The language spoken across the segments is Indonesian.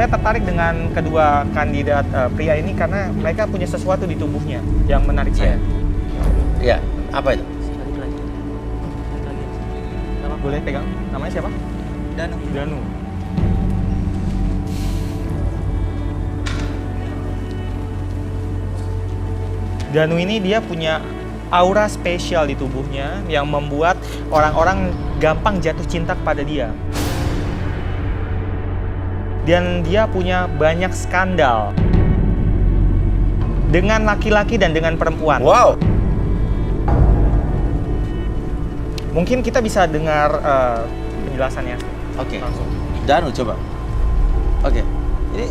Saya tertarik dengan kedua kandidat pria ini karena mereka punya sesuatu di tubuhnya yang menarik saya. Iya, apa itu? Boleh pegang? Namanya siapa? Danu. Danu ini dia punya aura spesial di tubuhnya yang membuat orang-orang gampang jatuh cinta kepada dia. Dan dia punya banyak skandal dengan laki-laki dan dengan perempuan. Wow. Mungkin kita bisa dengar penjelasannya. Oke. Langsung. Danu coba. Oke. Ini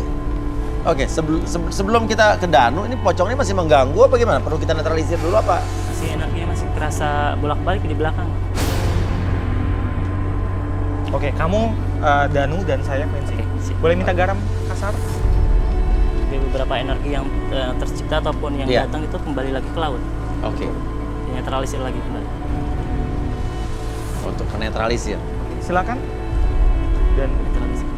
sebelum kita ke Danu, ini pocong ini masih mengganggu apa gimana? Perlu kita netralisir dulu apa? Masih energinya masih kerasa bolak-balik di belakang. Oke, kamu Danu dan saya Quincy. Oke, Boleh minta garam kasar? Jadi beberapa energi yang tercipta ataupun yang datang itu kembali lagi ke laut. Oke. Dinetralisir lagi kembali. Untuk menetralisir. Silakan. Dan Netralisir.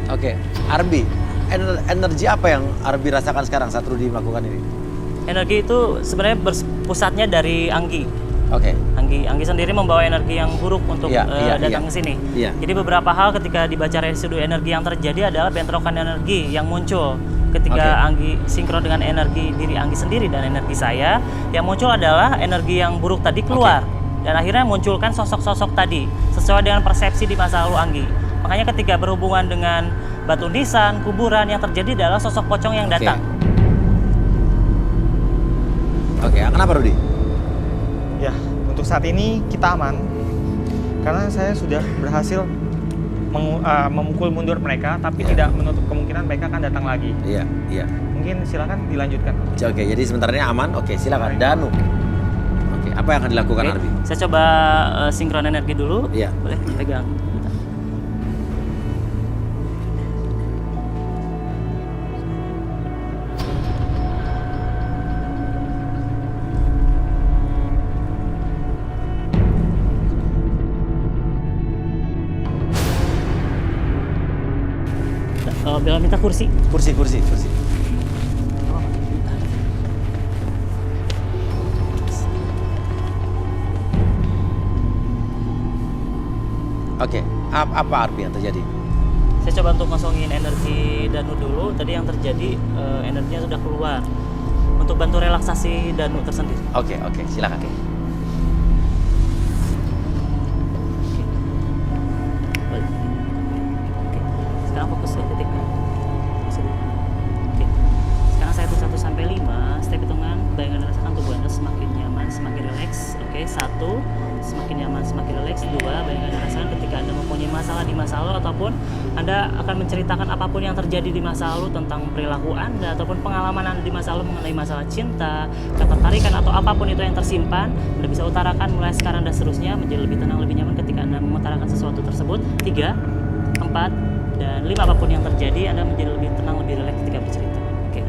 Oke, Arbi, energi apa yang Arbi rasakan sekarang saat Rudy melakukan ini? Energi itu sebenarnya berpusatnya dari Anggi. Oke. Anggi sendiri membawa energi yang buruk untuk datang ke sini. Iya. Jadi beberapa hal ketika dibaca residu energi yang terjadi adalah bentrokan energi yang muncul ketika Anggi sinkron dengan energi diri Anggi sendiri dan energi saya. Yang muncul adalah energi yang buruk tadi keluar dan akhirnya munculkan sosok-sosok tadi sesuai dengan persepsi di masa lalu Anggi. Makanya ketika berhubungan dengan batu nisan, kuburan, yang terjadi adalah sosok pocong yang datang. Oke, kenapa Rudy? ya, untuk saat ini kita aman. Karena saya sudah berhasil memukul mundur mereka, tapi tidak menutup kemungkinan mereka akan datang lagi. Iya. Mungkin silakan dilanjutkan. Oke, jadi sementara ini aman. Oke, silakan. Danu. Oke, apa yang akan dilakukan Arbi? Saya coba sinkron energi dulu. Iya. Boleh pegang. Bella minta kursi. Kursi. Oke, apa Arbi yang terjadi? Saya coba untuk ngosongin energi Danu dulu. Tadi yang terjadi energinya sudah keluar. Untuk bantu relaksasi Danu tersendiri. Oke, silakan. Oke. Sekarang fokus ke titik. Oke. Sekarang saya hitung 1 sampai 5. Step hitungan, bayangkan rasakan tubuh Anda semakin nyaman, semakin rileks. Oke, 1, semakin nyaman, semakin rileks. 2, bayangkan rasakan ketika Anda mempunyai masalah di masa lalu ataupun Anda akan menceritakan apapun yang terjadi di masa lalu tentang perilaku Anda ataupun pengalaman Anda di masa lalu mengenai masalah cinta, ketertarikan atau apapun itu yang tersimpan, Anda bisa utarakan mulai sekarang dan seterusnya menjadi lebih tenang, lebih nyaman ketika Anda mengutarakan sesuatu tersebut. 3, 4, dan 5, apapun yang terjadi, Anda menjadi lebih tenang, lebih rileks ketika bercerita. Oke.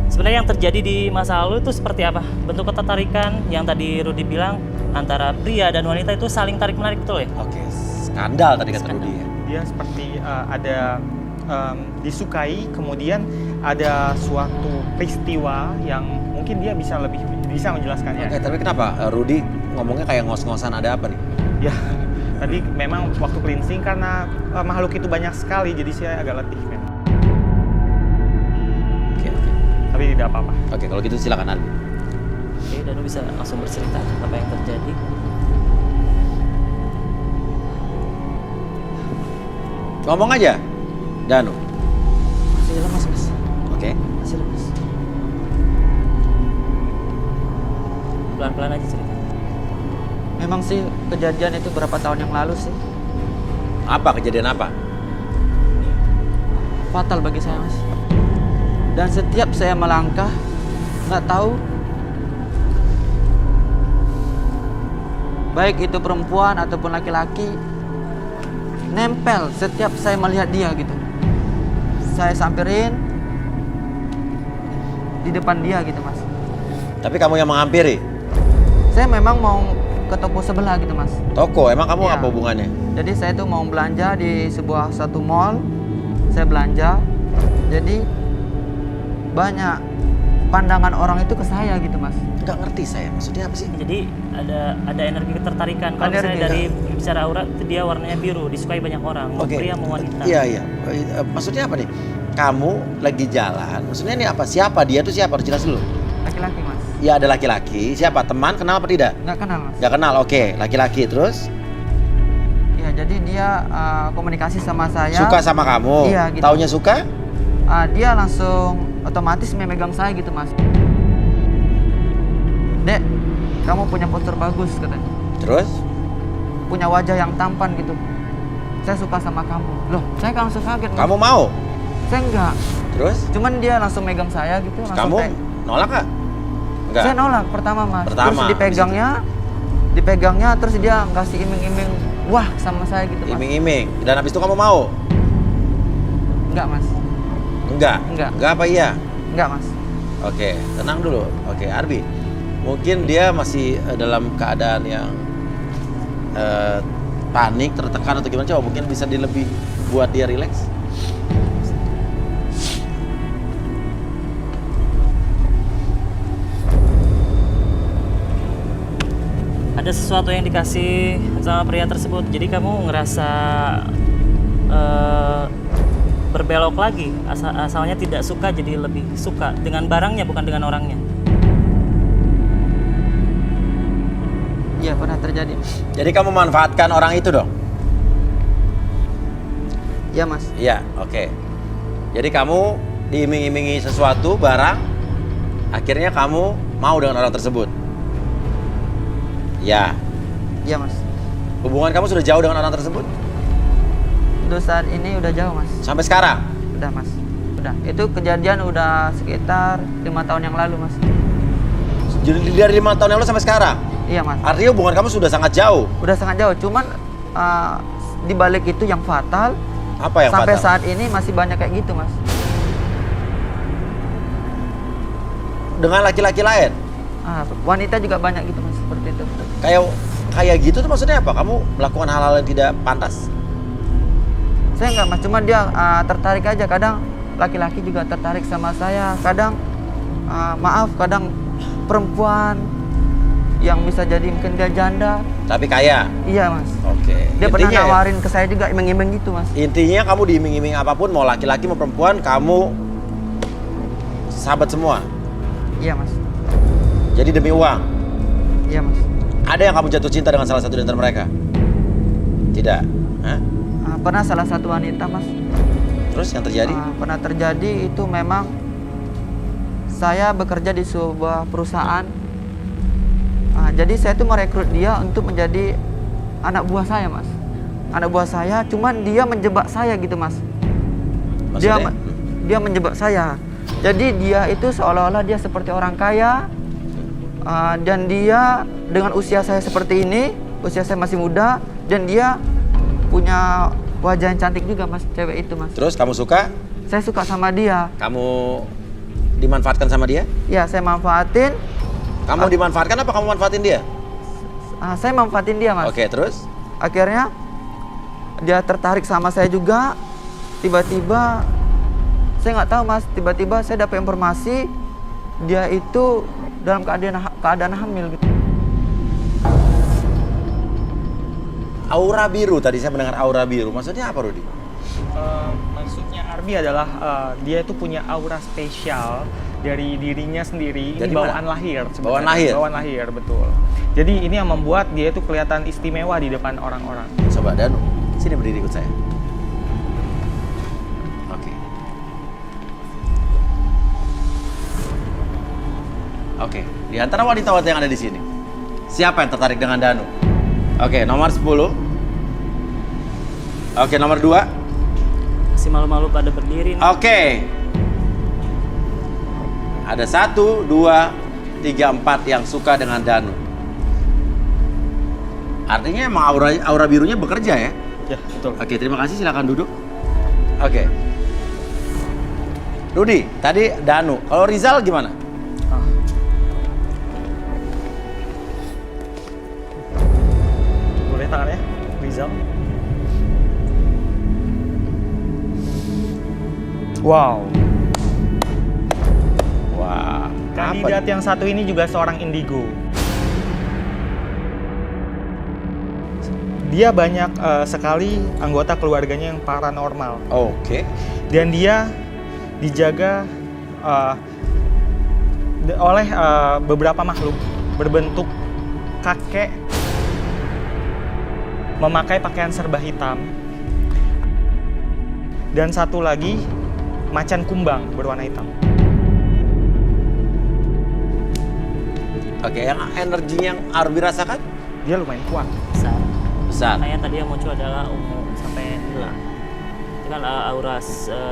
Sebenarnya yang terjadi di masa lalu itu seperti apa? Bentuk ketertarikan yang tadi Rudy bilang antara pria dan wanita itu saling tarik-menarik, betul ya? Oke, skandal tadi kata Rudy ya. Dia seperti ada disukai, kemudian ada suatu peristiwa yang mungkin dia bisa menjelaskannya. Oke, tapi kenapa Rudy ngomongnya kayak ngos-ngosan, ada apa nih? Ya, tadi memang waktu cleansing karena makhluk itu banyak sekali, jadi saya agak letih memang. Oke. Tapi tidak apa-apa. Oke, kalau gitu silakan Arbi. Oke, Danu bisa langsung bercerita apa yang terjadi. Ngomong aja, Danu. Masih lemas, Mas. Oke. Masih lemas. pelan-pelan aja cerita. Memang sih kejadian itu berapa tahun yang lalu sih. Apa kejadian apa? Fatal bagi saya, Mas. Dan setiap saya melangkah, nggak tahu baik itu perempuan ataupun laki-laki nempel setiap saya melihat dia gitu. Saya samperin di depan dia gitu, Mas. Tapi kamu yang menghampiri? Saya memang mau ke toko sebelah gitu, Mas. Toko? Emang kamu Iya. apa hubungannya? Jadi saya tuh mau belanja di sebuah satu mall. Saya belanja. Jadi banyak pandangan orang itu ke saya gitu, Mas. Nggak ngerti saya, maksudnya apa sih? Jadi ada energi ketertarikan. Kalau Energi, misalnya dari bicara aura itu dia warnanya biru, disukai banyak orang, mau Oke. pria mau wanita. Iya, iya. Maksudnya apa nih? Kamu lagi jalan, maksudnya ini apa? Siapa? Dia tuh siapa? Harus jelas dulu. Laki-laki, Mas. Ya ada laki-laki, siapa? Teman, kenal apa tidak? Nggak kenal, Mas. Nggak kenal, oke. Laki-laki, terus? Ya, jadi dia komunikasi sama saya. Suka sama kamu? Iya, gitu. Taunya suka? Dia langsung otomatis memegang saya gitu, Mas. Dek, kamu punya postur bagus katanya. Terus? Punya wajah yang tampan gitu. Saya suka sama kamu. Loh, saya langsung kaget, Mas. Kamu mau? Saya enggak. Terus? Cuman dia langsung megang saya gitu. Langsung Kamu nolak nggak? Enggak? Saya nolak pertama, Mas. Pertama, Terus dipegangnya, terus dia ngasih iming-iming wah sama saya gitu, Mas. Iming-iming. Dan habis itu kamu mau? Enggak, Mas. Enggak? Enggak. Enggak apa iya? Enggak, Mas. Oke, tenang dulu. Oke, Arbi. Mungkin dia masih dalam keadaan yang panik, tertekan atau gimana? Coba mungkin bisa lebih buat dia rileks. Ada sesuatu yang dikasih sama pria tersebut, jadi kamu ngerasa berbelok lagi, asalnya tidak suka jadi lebih suka dengan barangnya bukan dengan orangnya. Iya, pernah terjadi. Jadi kamu manfaatkan orang itu dong? Iya, Mas. Iya, oke. Jadi kamu diiming-imingi sesuatu, barang, akhirnya kamu mau dengan orang tersebut? Ya. Iya, Mas. Hubungan kamu sudah jauh dengan orang tersebut? Untuk saat ini udah jauh, Mas. Sampai sekarang? Udah, Mas. Udah. Itu kejadian udah sekitar 5 tahun yang lalu, Mas. Jadi dari 5 tahun yang lalu sampai sekarang? Iya, Mas. Artinya hubungan kamu sudah sangat jauh? Udah sangat jauh. Cuman di balik itu yang fatal, Apa yang sampai fatal? saat ini masih banyak kayak gitu, Mas. Dengan laki-laki lain? Wanita juga banyak gitu, Mas. Seperti itu. Kayak gitu tuh maksudnya apa? Kamu melakukan hal-hal yang tidak pantas? Saya enggak, Mas. Cuma dia tertarik aja. Kadang laki-laki juga tertarik sama saya. Kadang kadang perempuan yang bisa jadi mungkin dia janda. Tapi kaya? Iya, Mas. Oke. Dia pernah Intinya ya? nawarin ke saya juga iming-iming gitu, Mas. Intinya kamu diiming-iming apapun, mau laki-laki mau perempuan, kamu sahabat semua? Iya, Mas. Jadi demi uang? Iya, Mas. Ada yang kamu jatuh cinta dengan salah satu di antara mereka? Tidak? Hah? Pernah salah satu wanita, Mas. Terus yang terjadi? Pernah terjadi itu memang saya bekerja di sebuah perusahaan. Jadi saya tuh merekrut dia untuk menjadi anak buah saya, Mas. Anak buah saya, cuman dia menjebak saya gitu, Mas. Maksudnya? Dia menjebak saya. Jadi dia itu seolah-olah dia seperti orang kaya, dan dia dengan usia saya seperti ini, usia saya masih muda, dan dia punya wajah yang cantik juga, Mas, cewek itu, Mas. Terus kamu suka? Saya suka sama dia. Kamu dimanfaatkan sama dia? Ya, saya manfaatin. Kamu dimanfaatkan apa kamu manfaatin dia? Saya manfaatin dia, Mas. Oke, terus? Akhirnya dia tertarik sama saya juga. Tiba-tiba saya nggak tahu, Mas. Tiba-tiba saya dapat informasi dia itu dalam keadaan hamil gitu. Aura biru, tadi saya mendengar aura biru. Maksudnya apa, Rudi? Maksudnya Arbi adalah dia itu punya aura spesial dari dirinya sendiri. Dari Ini bawaan mana? lahir sebenarnya. Bawaan lahir? Bawaan lahir, betul. Jadi ini yang membuat dia itu kelihatan istimewa di depan orang-orang. Coba Danu, sini berdiri ikut saya. Oke. Oke, di antara wanita-wanita yang ada di sini, siapa yang tertarik dengan Danu? Oke, nomor 10. Oke, nomor 2. Masih malu-malu pada berdiri nih. Oke. Ada 1, 2, 3, 4 yang suka dengan Danu. Artinya emang aura birunya bekerja ya? Ya, betul. Oke, terima kasih. Silakan duduk. Oke. Rudi, tadi Danu. Kalau Rizal gimana? Ah. Boleh tangannya, Rizal. Wow. Wah, Kandidat yang satu ini juga seorang indigo. Dia banyak sekali anggota keluarganya yang paranormal. Oke. Dan dia dijaga oleh beberapa makhluk berbentuk kakek, memakai pakaian serba hitam, dan satu lagi macan kumbang berwarna hitam. Oke, yang energinya yang Arbi rasakan? Dia lumayan kuat. Besar. Makanya tadi yang muncul adalah ungu sampai nila. Itu kan aura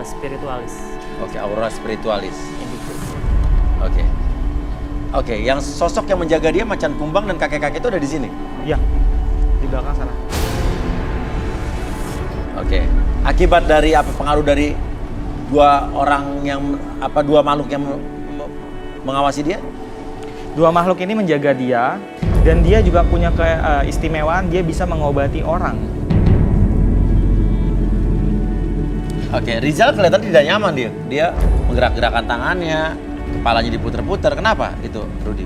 spiritualis. Oke, aura spiritualis. Indigo. Oke. Oke, yang sosok yang menjaga dia macan kumbang dan kakek-kakek itu ada di sini. Iya, di belakang sana. Oke. Akibat dari apa, pengaruh dari dua makhluk yang mengawasi dia? Dua makhluk ini menjaga dia, dan dia juga punya keistimewaan, dia bisa mengobati orang. Oke, Rizal kelihatan tidak nyaman dia. Dia menggerak-gerakkan tangannya, kepalanya diputer-puter. Kenapa itu, Rudi?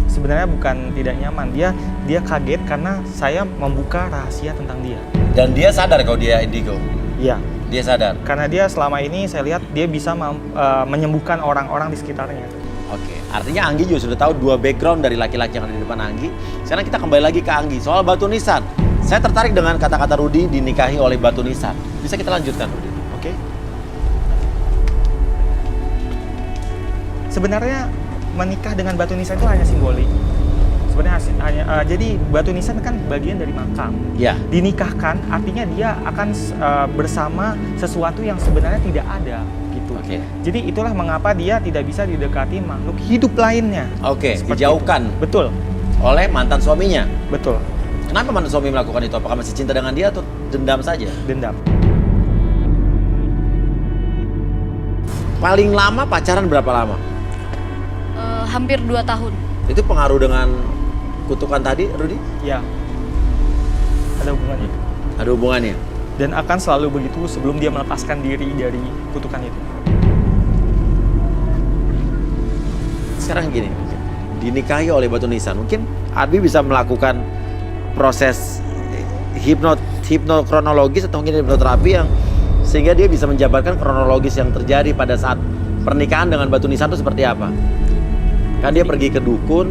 Sebenarnya bukan tidak nyaman, dia kaget karena saya membuka rahasia tentang dia. Dan dia sadar kalau dia indigo. Iya, Dia sadar. karena dia selama ini saya lihat dia bisa menyembuhkan orang-orang di sekitarnya. Oke, artinya Anggi juga sudah tahu dua background dari laki-laki yang ada di depan Anggi. Sekarang kita kembali lagi ke Anggi. Soal batu nisan. Saya tertarik dengan kata-kata Rudi dinikahi oleh batu nisan. Bisa kita lanjutkan, Rudi? Oke. Sebenarnya menikah dengan batu nisan itu hanya simbolik. Sebenarnya jadi batu nisan kan bagian dari makam. Ya. Dinikahkan artinya dia akan bersama sesuatu yang sebenarnya tidak ada gitu. Oke. Jadi itulah mengapa dia tidak bisa didekati makhluk hidup lainnya. Oke, Seperti dijauhkan itu. Betul, oleh mantan suaminya. betul. Kenapa mantan suami melakukan itu? Apakah masih cinta dengan dia atau dendam saja? Dendam. Paling lama pacaran berapa lama? Hampir 2 tahun. Itu pengaruh dengan kutukan tadi, Rudi? Ya. Ada hubungannya. Ada hubungannya? Dan akan selalu begitu sebelum dia melepaskan diri dari kutukan itu. Sekarang gini, dinikahi oleh batu nisan. Mungkin Arbi bisa melakukan proses hipnokronologis atau mungkin hipnoterapi yang sehingga dia bisa menjabarkan kronologis yang terjadi pada saat pernikahan dengan batu nisan itu seperti apa. Kan dia pergi ke dukun.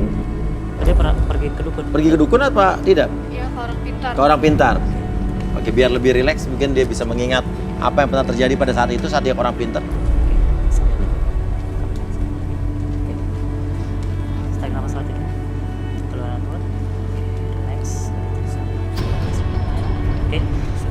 Dia pergi ke dukun. Pergi ke dukun apa tidak? Iya, ke orang pintar. Ke orang pintar. Oke, biar lebih rileks mungkin dia bisa mengingat apa yang pernah terjadi pada saat itu saat dia ke orang pintar. Tarik nafas lagi. Keluaran mulut. Relax. Oke,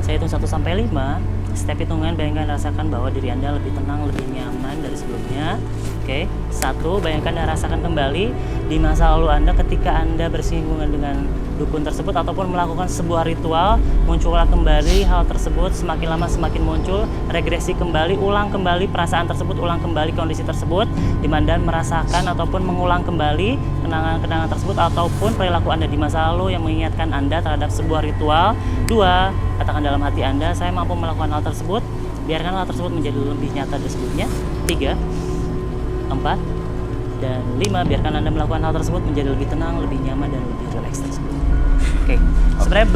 saya hitung 1 sampai 5. Step hitungan, bayangkan rasakan bahwa diri Anda lebih tenang, lebih nyaman dari sebelumnya. Oke, 1, bayangkan dan rasakan kembali di masa lalu Anda ketika Anda bersinggungan dengan dukun tersebut ataupun melakukan sebuah ritual, muncullah kembali hal tersebut, semakin lama semakin muncul, regresi kembali, ulang kembali perasaan tersebut, ulang kembali kondisi tersebut, di mana Anda merasakan ataupun mengulang kembali kenangan-kenangan tersebut ataupun perilaku Anda di masa lalu yang mengingatkan Anda terhadap sebuah ritual. 2, katakan dalam hati Anda, saya mampu melakukan hal tersebut, biarkan hal tersebut menjadi lebih nyata dari sebelumnya. 3, 4, dan 5, biarkan Anda melakukan hal tersebut menjadi lebih tenang, lebih nyaman, dan lebih rileks tersebut. Oke. Sebenarnya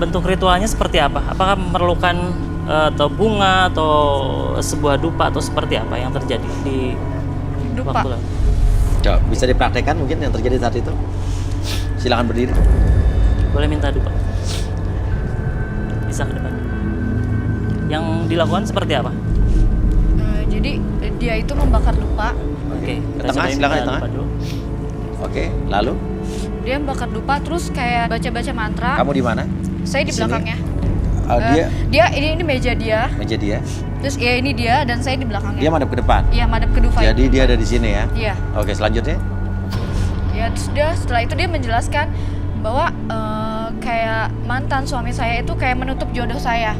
bentuk ritualnya seperti apa? Apakah memerlukan atau bunga atau sebuah dupa atau seperti apa yang terjadi di Dupa. waktu lalu? Coba bisa dipraktekkan mungkin yang terjadi saat itu. Silakan berdiri. Boleh minta dupa? Bisa ke depan. Yang dilakukan seperti apa? Jadi Dia itu membakar dupa. Oke, Ke kita tengah, cobain silakan di buka tengah. dupa dulu. Oke, lalu Dia membakar dupa terus kayak baca-baca mantra. kamu di mana? Saya di Di sini? belakangnya. Dia Ini meja dia. meja dia. Terus ya ini dia dan saya di belakangnya. Dia madep ke depan. Iya, madep ke dupa. Jadi dia ada di sini ya. Iya. Oke, selanjutnya. Ya terus setelah itu dia menjelaskan bahwa kayak mantan suami saya itu kayak menutup jodoh saya.